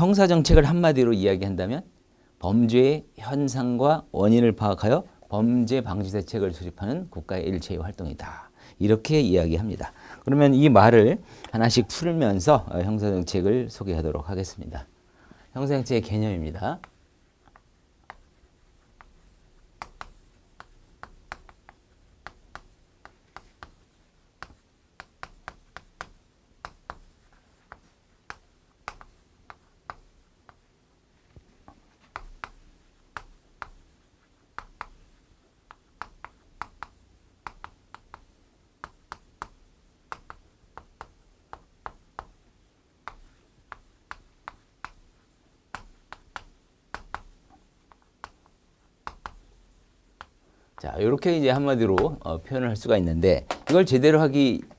형사정책을 한마디로 이야기한다면 범죄의 현상과 원인을 파악하여 범죄 방지 대책을 수립하는 국가의 일체의 활동이다. 이렇게 이야기합니다. 그러면 이 말을 하나씩 풀면서 형사정책을 소개하도록 하겠습니다. 형사정책의 개념입니다. 자, 이렇게 이제 한마디로 표현을 할 수가 있는데 이걸 제대로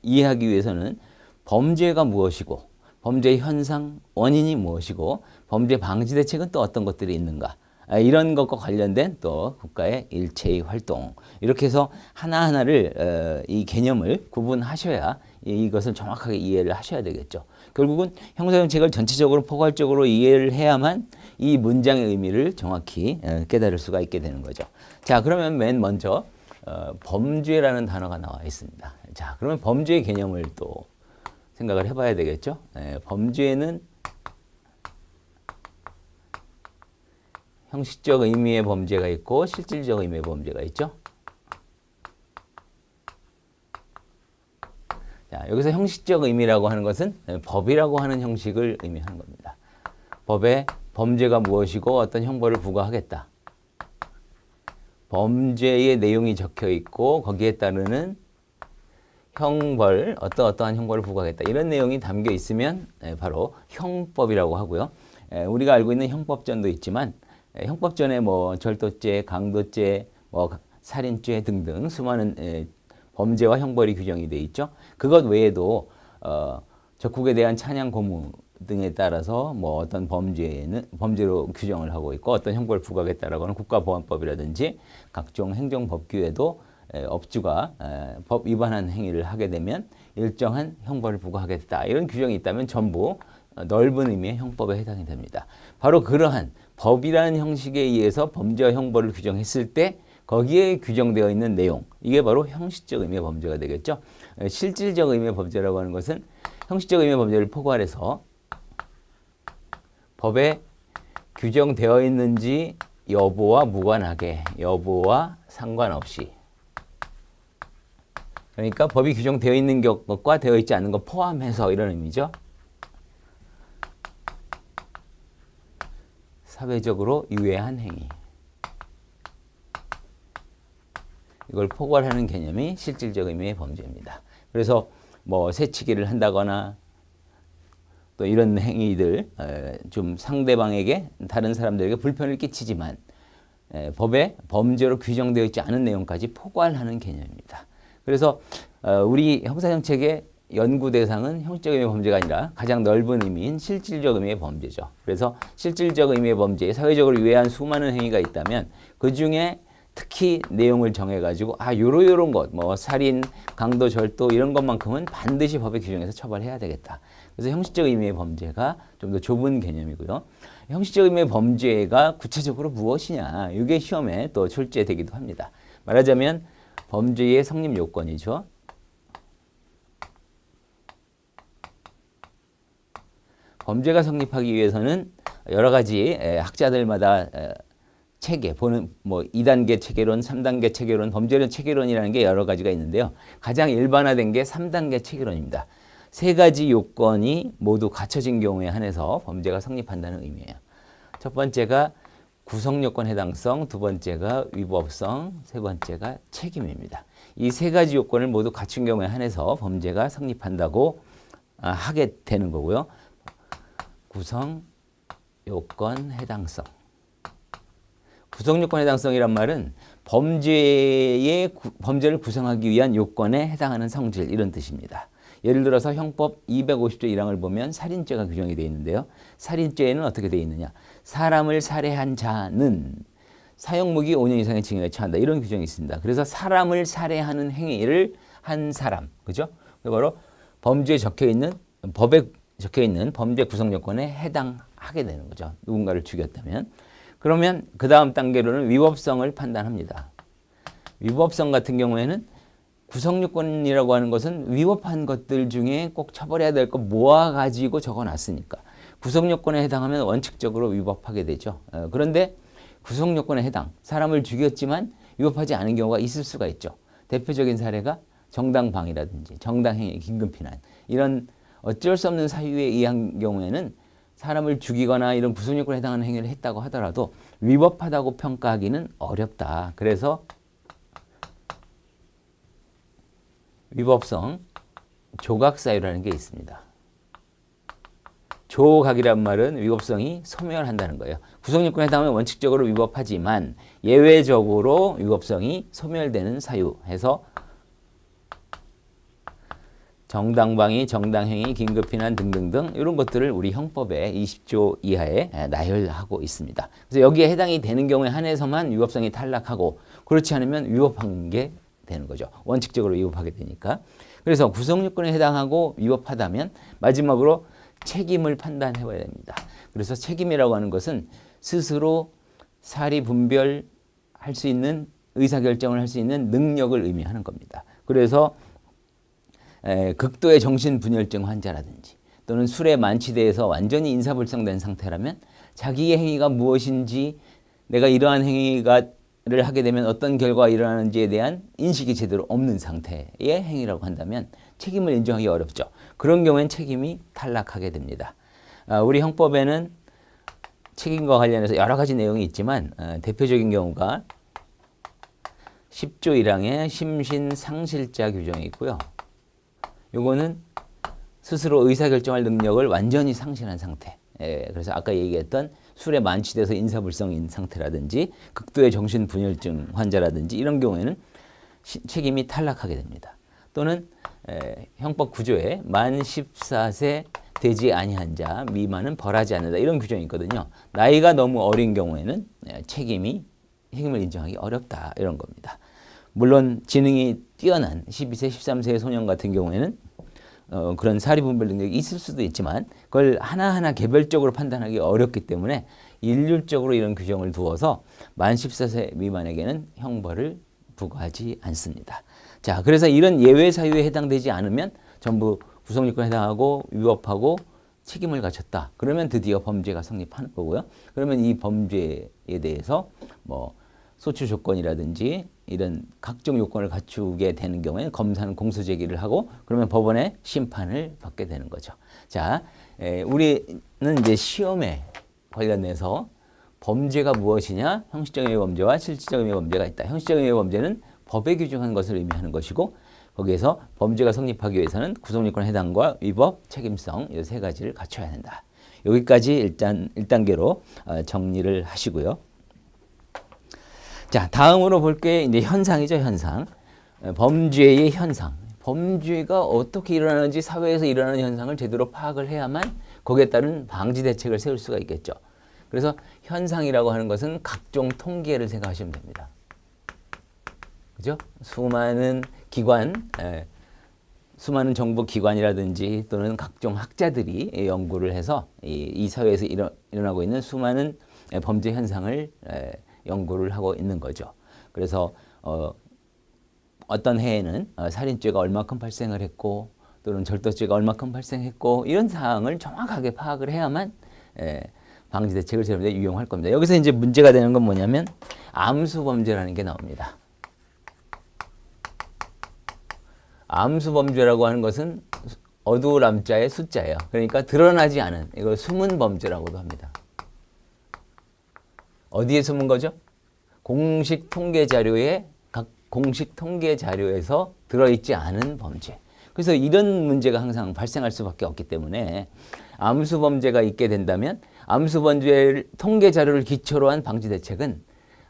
이해하기 위해서는 범죄가 무엇이고 범죄의 현상, 원인이 무엇이고 범죄 방지 대책은 또 어떤 것들이 있는가 이런 것과 관련된 또 국가의 일체의 활동 이렇게 해서 하나하나를 이 개념을 구분하셔야 이것을 정확하게 이해를 하셔야 되겠죠. 결국은 형사정책을 전체적으로 포괄적으로 이해를 해야만 이 문장의 의미를 정확히 깨달을 수가 있게 되는 거죠. 자, 그러면 맨 먼저 범죄라는 단어가 나와 있습니다. 자, 그러면 범죄의 개념을 또 생각을 해봐야 되겠죠. 범죄는 형식적 의미의 범죄가 있고 실질적 의미의 범죄가 있죠. 자, 여기서 형식적 의미라고 하는 것은 법이라고 하는 형식을 의미하는 겁니다. 법에 범죄가 무엇이고 어떤 형벌을 부과하겠다. 범죄의 내용이 적혀 있고 거기에 따르는 형벌, 어떠한 형벌을 부과하겠다. 이런 내용이 담겨 있으면 바로 형법이라고 하고요. 우리가 알고 있는 형법전도 있지만 형법전에 뭐 절도죄, 강도죄, 뭐 살인죄 등등 수많은 범죄와 형벌이 규정이 되어 있죠. 그것 외에도 적국에 대한 찬양 고무 등에 따라서 뭐 어떤 범죄로 규정을 하고 있고 어떤 형벌을 부과하겠다라고 하는 국가보안법이라든지 각종 행정법규에도 업주가 법 위반한 행위를 하게 되면 일정한 형벌을 부과하겠다 이런 규정이 있다면 전부 넓은 의미의 형법에 해당이 됩니다. 바로 그러한 법이라는 형식에 의해서 범죄와 형벌을 규정했을 때 거기에 규정되어 있는 내용 이게 바로 형식적 의미의 범죄가 되겠죠. 실질적 의미의 범죄라고 하는 것은 형식적 의미의 범죄를 포괄해서 법에 규정되어 있는지 여부와 무관하게 여부와 상관없이 그러니까 법이 규정되어 있는 것과 되어 있지 않은 것 포함해서 이런 의미죠. 사회적으로 유해한 행위 이걸 포괄하는 개념이 실질적 의미의 범죄입니다. 그래서 뭐 새치기를 한다거나 또 이런 행위들 좀 상대방에게 다른 사람들에게 불편을 끼치지만 법에 범죄로 규정되어 있지 않은 내용까지 포괄하는 개념입니다. 그래서 우리 형사정책의 연구 대상은 형식적 의미의 범죄가 아니라 가장 넓은 의미인 실질적 의미의 범죄죠. 그래서 실질적 의미의 범죄에 사회적으로 유해한 수많은 행위가 있다면 그중에 특히 내용을 정해가지고 요런 것, 뭐 살인, 강도, 절도 이런 것만큼은 반드시 법의 규정에서 처벌해야 되겠다. 그래서 형식적 의미의 범죄가 좀 더 좁은 개념이고요. 형식적 의미의 범죄가 구체적으로 무엇이냐, 이게 시험에 또 출제되기도 합니다. 말하자면 범죄의 성립 요건이죠. 범죄가 성립하기 위해서는 여러 가지 학자들마다 체계, 뭐 2단계 체계론, 3단계 체계론, 범죄론 체계론이라는 게 여러 가지가 있는데요. 가장 일반화된 게 3단계 체계론입니다. 세 가지 요건이 모두 갖춰진 경우에 한해서 범죄가 성립한다는 의미예요. 첫 번째가 구성 요건 해당성, 두 번째가 위법성, 세 번째가 책임입니다. 이 세 가지 요건을 모두 갖춘 경우에 한해서 범죄가 성립한다고 하게 되는 거고요. 구성 요건 해당성. 구성 요건 해당성이란 말은 범죄를 구성하기 위한 요건에 해당하는 성질 이런 뜻입니다. 예를 들어서 형법 250조 1항을 보면 살인죄가 규정이 되어 있는데요. 살인죄에는 어떻게 되어 있느냐. 사람을 살해한 자는 사형무기 5년 이상의 징역에 처한다. 이런 규정이 있습니다. 그래서 사람을 살해하는 행위를 한 사람, 그죠? 바로 범죄에 적혀 있는 법에 적혀 있는 범죄 구성 요건에 해당하게 되는 거죠. 누군가를 죽였다면. 그러면 그 다음 단계로는 위법성을 판단합니다. 위법성 같은 경우에는 구성 요건이라고 하는 것은 위법한 것들 중에 꼭 처벌해야 될 거 모아가지고 적어놨으니까 구성 요건에 해당하면 원칙적으로 위법하게 되죠. 그런데 구성 요건에 해당, 사람을 죽였지만 위법하지 않은 경우가 있을 수가 있죠. 대표적인 사례가 정당방위라든지 정당행위, 긴급피난 이런 어쩔 수 없는 사유에 의한 경우에는 사람을 죽이거나 이런 구성 요건에 해당하는 행위를 했다고 하더라도 위법하다고 평가하기는 어렵다. 그래서 위법성 조각사유라는 게 있습니다. 조각이란 말은 위법성이 소멸한다는 거예요. 구성요건에 해당하면 원칙적으로 위법하지만 예외적으로 위법성이 소멸되는 사유 해서 정당방위, 정당행위, 긴급피난 등등등 이런 것들을 우리 형법의 20조 이하에 나열하고 있습니다. 그래서 여기에 해당이 되는 경우에 한해서만 위법성이 탈락하고 그렇지 않으면 위법한 게 되는 거죠. 원칙적으로 위법하게 되니까. 그래서 구성요건에 해당하고 위법하다면 마지막으로 책임을 판단해 봐야 됩니다. 그래서 책임이라고 하는 것은 스스로 사리 분별할 수 있는 의사결정을 할 수 있는 능력을 의미하는 겁니다. 그래서 극도의 정신분열증 환자라든지 또는 술에 만취돼서 완전히 인사불성된 상태라면 자기의 행위가 무엇인지 내가 이러한 행위를 하게 되면 어떤 결과가 일어나는지에 대한 인식이 제대로 없는 상태의 행위라고 한다면 책임을 인정하기 어렵죠. 그런 경우엔 책임이 탈락하게 됩니다. 우리 형법에는 책임과 관련해서 여러 가지 내용이 있지만 대표적인 경우가 10조 1항에 심신상실자 규정이 있고요. 요거는 스스로 의사결정할 능력을 완전히 상실한 상태. 그래서 아까 얘기했던 술에 만취돼서 인사불성인 상태라든지 극도의 정신분열증 환자라든지 이런 경우에는 책임이 탈락하게 됩니다. 또는 형법 구조에 만 14세 되지 아니한 자 미만은 벌하지 않는다 이런 규정이 있거든요. 나이가 너무 어린 경우에는 책임을 인정하기 어렵다 이런 겁니다. 물론 지능이 뛰어난 12세, 13세의 소년 같은 경우에는 그런 사리분별 능력이 있을 수도 있지만 그걸 하나하나 개별적으로 판단하기 어렵기 때문에 일률적으로 이런 규정을 두어서 만 14세 미만에게는 형벌을 부과하지 않습니다. 자, 그래서 이런 예외 사유에 해당되지 않으면 전부 구성요건에 해당하고 위법하고 책임을 갖췄다. 그러면 드디어 범죄가 성립하는 거고요. 그러면 이 범죄에 대해서 뭐 소추 조건이라든지 이런 각종 요건을 갖추게 되는 경우에 검사는 공소 제기를 하고 그러면 법원의 심판을 받게 되는 거죠. 자, 우리는 이제 시험에 관련해서 범죄가 무엇이냐? 형식적인 의미 범죄와 실질적인 의미 범죄가 있다. 형식적인 의미 범죄는 법에 규정한 것을 의미하는 것이고 거기에서 범죄가 성립하기 위해서는 구성요건 해당과 위법, 책임성 이 세 가지를 갖춰야 한다. 여기까지 일단 1단계로 정리를 하시고요. 자, 다음으로 볼 게 이제 현상이죠, 현상. 범죄의 현상. 범죄가 어떻게 일어나는지 사회에서 일어나는 현상을 제대로 파악을 해야만 거기에 따른 방지 대책을 세울 수가 있겠죠. 그래서 현상이라고 하는 것은 각종 통계를 생각하시면 됩니다. 그죠? 수많은 기관, 수많은 정부 기관이라든지 또는 각종 학자들이 연구를 해서 이 사회에서 일어나고 있는 수많은 범죄 현상을 연구를 하고 있는 거죠. 그래서 어떤 해에는 살인죄가 얼마큼 발생을 했고 또는 절도죄가 얼마큼 발생했고 이런 사항을 정확하게 파악을 해야만 방지 대책을 세우는데 유용할 겁니다. 여기서 이제 문제가 되는 건 뭐냐면 암수범죄라는 게 나옵니다. 암수범죄라고 하는 것은 어두울 암자의 숫자예요. 그러니까 드러나지 않은 이걸 숨은 범죄라고도 합니다. 어디에 숨은 거죠? 공식 통계 자료에 각 공식 통계 자료에서 들어있지 않은 범죄. 그래서 이런 문제가 항상 발생할 수밖에 없기 때문에 암수범죄가 있게 된다면 암수범죄 통계 자료를 기초로 한 방지 대책은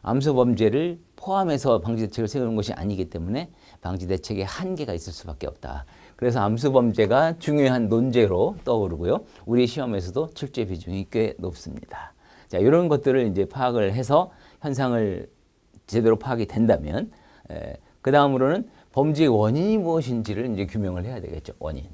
암수범죄를 포함해서 방지 대책을 세우는 것이 아니기 때문에 방지 대책에 한계가 있을 수밖에 없다. 그래서 암수범죄가 중요한 논제로 떠오르고요. 우리 시험에서도 출제 비중이 꽤 높습니다. 자, 이런 것들을 이제 파악을 해서 현상을 제대로 파악이 된다면 그 다음으로는 범죄의 원인이 무엇인지를 이제 규명을 해야 되겠죠. 원인.